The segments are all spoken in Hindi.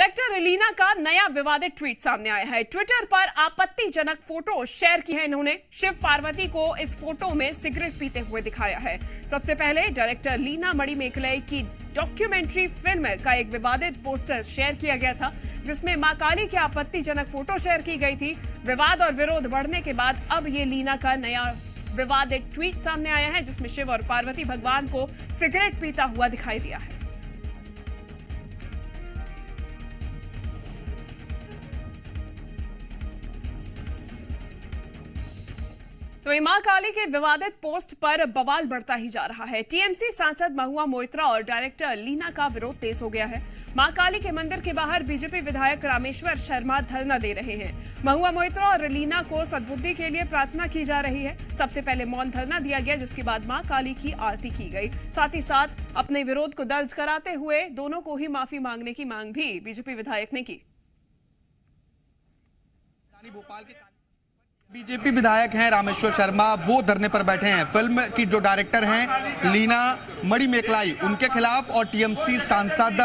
डायरेक्टर एलिना का नया विवादित ट्वीट सामने आया है। ट्विटर पर आपत्तिजनक फोटो शेयर की है इन्होंने। शिव पार्वती को इस फोटो में सिगरेट पीते हुए दिखाया है। सबसे पहले डायरेक्टर लीना मणिमेकलाई की डॉक्यूमेंट्री फिल्म का एक विवादित पोस्टर शेयर किया गया था, जिसमें मां काली की आपत्तिजनक फोटो शेयर की गई थी। विवाद और विरोध बढ़ने के बाद अब ये लीना का नया विवादित ट्वीट सामने आया है, जिसमें शिव और पार्वती भगवान को सिगरेट पीता हुआ दिखाई दिया है। तो मां काली के विवादित पोस्ट पर बवाल बढ़ता ही जा रहा है। टीएमसी सांसद महुआ मोइत्रा और डायरेक्टर लीना का विरोध तेज हो गया है। मां काली के मंदिर के बाहर बीजेपी विधायक रामेश्वर शर्मा धरना दे रहे हैं। महुआ मोइत्रा और लीना को सद्बुद्धि के लिए प्रार्थना की जा रही है। सबसे पहले मौन धरना दिया गया, जिसके बाद मां काली की आरती की गई। साथ ही साथ अपने विरोध को दर्ज कराते हुए दोनों को ही माफी मांगने की मांग भी बीजेपी विधायक ने की। भोपाल के बीजेपी विधायक हैं रामेश्वर शर्मा, वो धरने पर बैठे हैं। फिल्म की जो डायरेक्टर हैं लीना मणिमेकलाई, उनके खिलाफ और टीएमसी सांसद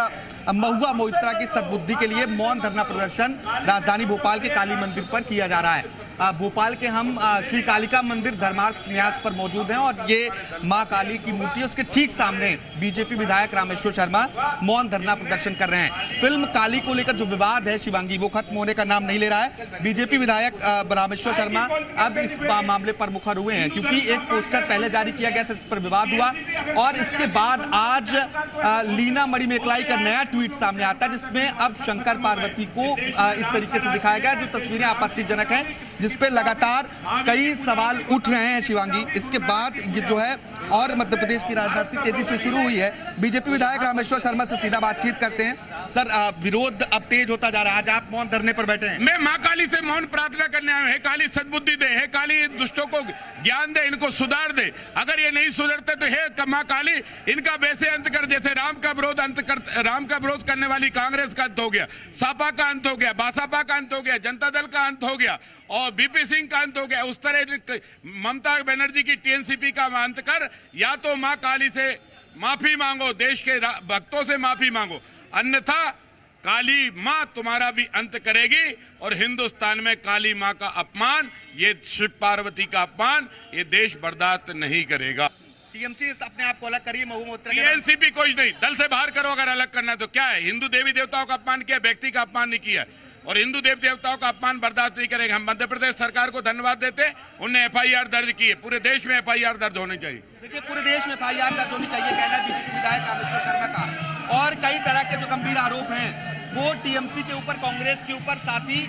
महुआ मोइत्रा की सद्बुद्धि के लिए मौन धरना प्रदर्शन राजधानी भोपाल के काली मंदिर पर किया जा रहा है। भोपाल के हम श्री कालिका मंदिर धर्मार्थ न्यास पर मौजूद हैं और ये मां काली की मूर्ति है, उसके ठीक सामने बीजेपी विधायक रामेश्वर शर्मा मौन धरना प्रदर्शन कर रहे हैं। फिल्म काली को लेकर जो विवाद है शिवांगी, वो खत्म होने का नाम नहीं ले रहा है। बीजेपी विधायक रामेश्वर शर्मा अब इस मामले पर मुखर हुए हैं, क्योंकि एक पोस्टर पहले जारी किया गया था, इस पर विवाद हुआ और इसके बाद आज लीना मणिमेकलाई का नया ट्वीट सामने आता है, जिसमें अब शंकर पार्वती को इस तरीके से दिखाया गया, जो तस्वीरें आपत्तिजनक हैं, जिसपे लगातार कई सवाल उठ रहे हैं शिवांगी। इसके बाद ये जो है और मध्य प्रदेश की राजनीति तेजी से शुरू हुई है। बीजेपी विधायक रामेश्वर शर्मा से सीधा बातचीत करते हैं। सर, विरोध अब तेज होता जा रहा है, आज आप मौन धरने पर बैठे हैं। मैं मां काली से मौन प्रार्थना करने आया हूं। हे काली सद्बुद्धि दे, हे काली दुष्टों को ज्ञान दे, इनको सुधार दे। अगर ये नहीं सुधरते तो हे मां काली इनका वैसे अंत कर, जैसे राम का विरोध करने वाली कांग्रेस का अंत हो गया, सपा का अंत हो गया, बासपा का अंत हो गया, जनता दल का अंत हो गया और बीपी सिंह का अंत हो गया। उस तरह ममता बनर्जी की टीएनसीपी का अंत कर, या तो मां काली से माफी मांगो, देश के भक्तों से माफी मांगो, अन्यथा काली मां तुम्हारा भी अंत करेगी। और हिंदुस्तान में काली मां का अपमान, ये शिव पार्वती का अपमान, ये देश बर्दाश्त नहीं करेगा। टीएमसी अपने आप को अलग करिए, महुआ मोइत्रा टीएनसीपी कुछ नहीं, दल से बाहर करो। अगर अलग करना है तो क्या है, हिंदू देवी देवताओं का अपमान किया, व्यक्ति का अपमान नहीं किया और हिंदू देवी देवताओं का अपमान बर्दाश्त नहीं करेंगे। हम मध्य प्रदेश सरकार को धन्यवाद देते हैं, उनने एफआईआर दर्ज की है। पूरे देश में एफआईआर दर्ज होनी चाहिए। देखिए, पूरे देश में एफआईआर दर्ज होनी चाहिए, कहना है बीजेपी विधायक रामेश्वर शर्मा का। और कई तरह के जो गंभीर आरोप हैं वो टीएमसी के ऊपर, कांग्रेस के ऊपर, साथ ही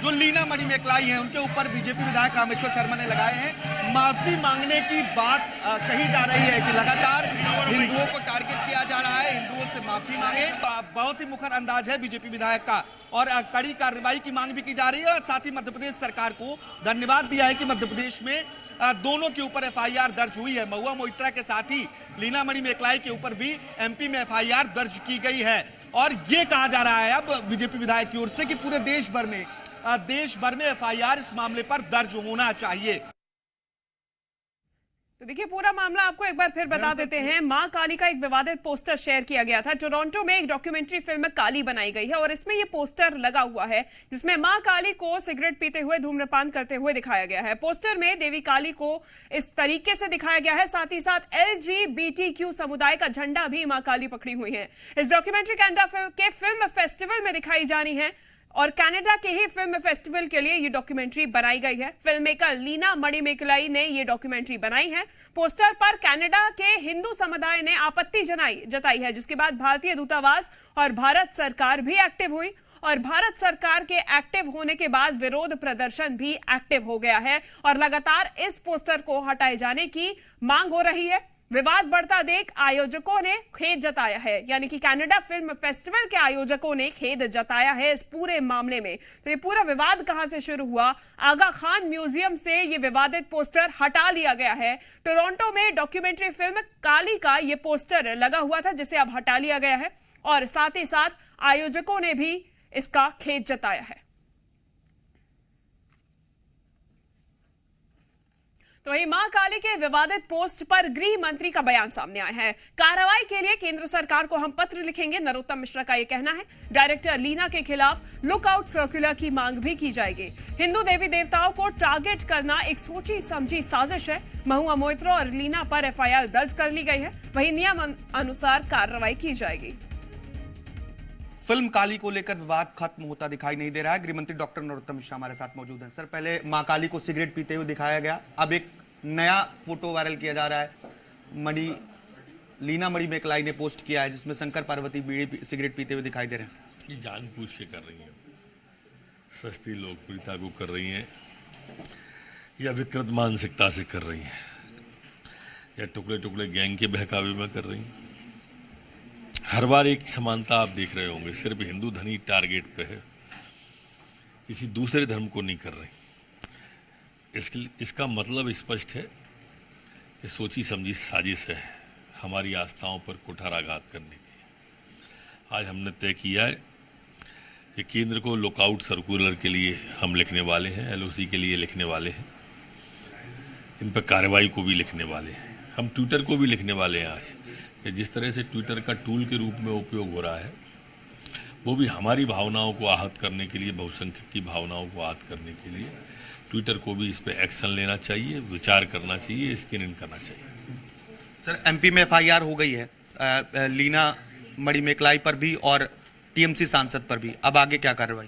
जो लीना मणिमेकलाई हैं उनके ऊपर बीजेपी विधायक रामेश्वर शर्मा ने लगाए हैं। माफी मांगने की बात कही जा रही है कि लगातार हिंदुओं को टारगेट किया जा रहा है, हिंदुओं से माफी मांगे। बहुत ही मुखर अंदाज है बीजेपी विधायक का और कड़ी कार्रवाई की मांग भी की जा रही है। और साथ ही मध्य प्रदेश सरकार को धन्यवाद दिया है कि मध्य प्रदेश में दोनों के ऊपर एफआईआर दर्ज हुई है। महुआ मोइत्रा के साथ ही लीना मणिमेकलाई के ऊपर भी एमपी में एफआईआर दर्ज की गई है। और ये कहा जा रहा है अब बीजेपी विधायक की ओर से कि पूरे देश भर में एफआईआर इस मामले पर दर्ज होना चाहिए। तो देखिए, पूरा मामला आपको एक बार फिर बता देते हैं। मां काली का एक विवादित पोस्टर शेयर किया गया था। टोरंटो में एक डॉक्यूमेंट्री फिल्म काली बनाई गई है और इसमें ये पोस्टर लगा हुआ है, जिसमें मां काली को सिगरेट पीते हुए, धूम्रपान करते हुए दिखाया गया है। पोस्टर में देवी काली को इस तरीके से दिखाया गया है। साथ ही साथ LGBTQ समुदाय का झंडा भी मां काली पकड़ी हुई है। इस डॉक्यूमेंट्री कनाडा के फिल्म फेस्टिवल में दिखाई जानी है और कनाडा के ही फिल्म फेस्टिवल के लिए ये डॉक्यूमेंट्री बनाई गई है। फिल्म मेकर लीना मणिमेकलाई ने ये डॉक्यूमेंट्री बनाई है। पोस्टर पर कनाडा के हिंदू समुदाय ने आपत्ति जताई है, जिसके बाद भारतीय दूतावास और भारत सरकार भी एक्टिव हुई और भारत सरकार के एक्टिव होने के बाद विरोध प्रदर्शन भी एक्टिव हो गया है और लगातार इस पोस्टर को हटाए जाने की मांग हो रही है। विवाद बढ़ता देख आयोजकों ने खेद जताया है, यानी कि कनाडा फिल्म फेस्टिवल के आयोजकों ने खेद जताया है इस पूरे मामले में। तो ये पूरा विवाद कहां से शुरू हुआ? आगा खान म्यूजियम से ये विवादित पोस्टर हटा लिया गया है। टोरंटो में डॉक्यूमेंट्री फिल्म काली का ये पोस्टर लगा हुआ था, जिसे अब हटा लिया गया है और साथ ही साथ आयोजकों ने भी इसका खेद जताया है। तो वहीं मां काली के विवादित पोस्ट पर गृह मंत्री का बयान सामने आया है। कार्रवाई के लिए केंद्र सरकार को हम पत्र लिखेंगे, नरोत्तम मिश्रा का यह कहना है। डायरेक्टर लीना के खिलाफ लुकआउट सर्कुलर की मांग भी की जाएगी। हिंदू देवी देवताओं को टारगेट करना एक सोची समझी साजिश है। महुआ मोइत्रा और लीना पर एफआईआर दर्ज कर ली गई है, वहीं नियम अनुसार कार्रवाई की जाएगी। फिल्म काली को लेकर विवाद खत्म होता दिखाई नहीं दे रहा है। गृहमंत्री डॉक्टर नरोत्तम मिश्रा हमारे साथ मौजूद हैं। सर, पहले मां काली को सिगरेट पीते हुए दिखाया गया, अब एक नया फोटो वायरल किया जा रहा है। लीना मणि मेकलाई ने पोस्ट किया है जिसमें शंकर पार्वती बीड़ी सिगरेट पीते हुए दिखाई दे रहे हैं। ये जानबूझ के कर रही हैं, सस्ती लोकप्रियता को कर रही हैं, या विकृत मानसिकता से कर रही हैं, या टुकड़े टुकड़े गैंग के बहकावे में कर रही हैं। हर बार एक समानता आप देख रहे होंगे, सिर्फ हिंदू धनी टारगेट पे है, किसी दूसरे धर्म को नहीं कर रही। इसका मतलब स्पष्ट है कि सोची समझी साजिश है हमारी आस्थाओं पर कुठाराघात करने की। आज हमने तय किया है कि केंद्र को लुकआउट सर्कुलर के लिए हम लिखने वाले हैं, एलओसी के लिए लिखने वाले हैं, इन पर कार्रवाई को भी लिखने वाले हैं। हम ट्विटर को भी लिखने वाले हैं आज कि जिस तरह से ट्विटर का टूल के रूप में उपयोग हो रहा है, वो भी हमारी भावनाओं को आहत करने के लिए, बहुसंख्यक की भावनाओं को आहत करने के लिए ट्विटर को भी इस पर एक्शन लेना चाहिए, विचार करना चाहिए, स्क्रीन इन करना चाहिए। सर, एमपी में एफआईआर हो गई है लीना मणि मेकलाई पर भी और टीएमसी सांसद पर भी, अब आगे क्या कार्रवाई?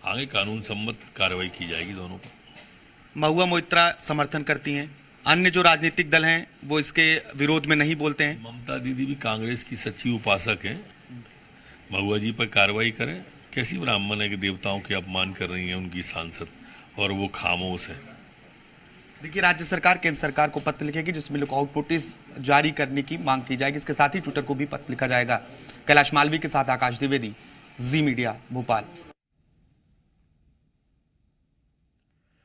आगे कानून सम्मत कार्रवाई की जाएगी दोनों पर। महुआ मोइत्रा समर्थन करती हैं, अन्य जो राजनीतिक दल हैं वो इसके विरोध में नहीं बोलते हैं। ममता दीदी भी कांग्रेस की सच्ची उपासक हैं, महुआ जी पर कार्रवाई करें। कैसी ब्राह्मण है कि देवताओं के अपमान कर रही हैं उनकी सांसद, और वो खामोश है। देखिए, राज्य सरकार केंद्र सरकार को पत्र लिखेगी जिसमें लुकआउट नोटिस जारी करने की मांग की जाएगी। इसके साथ ही ट्विटर को भी पत्र लिखा जाएगा। कैलाश मालवी के साथ आकाश द्विवेदी, जी मीडिया, भोपाल।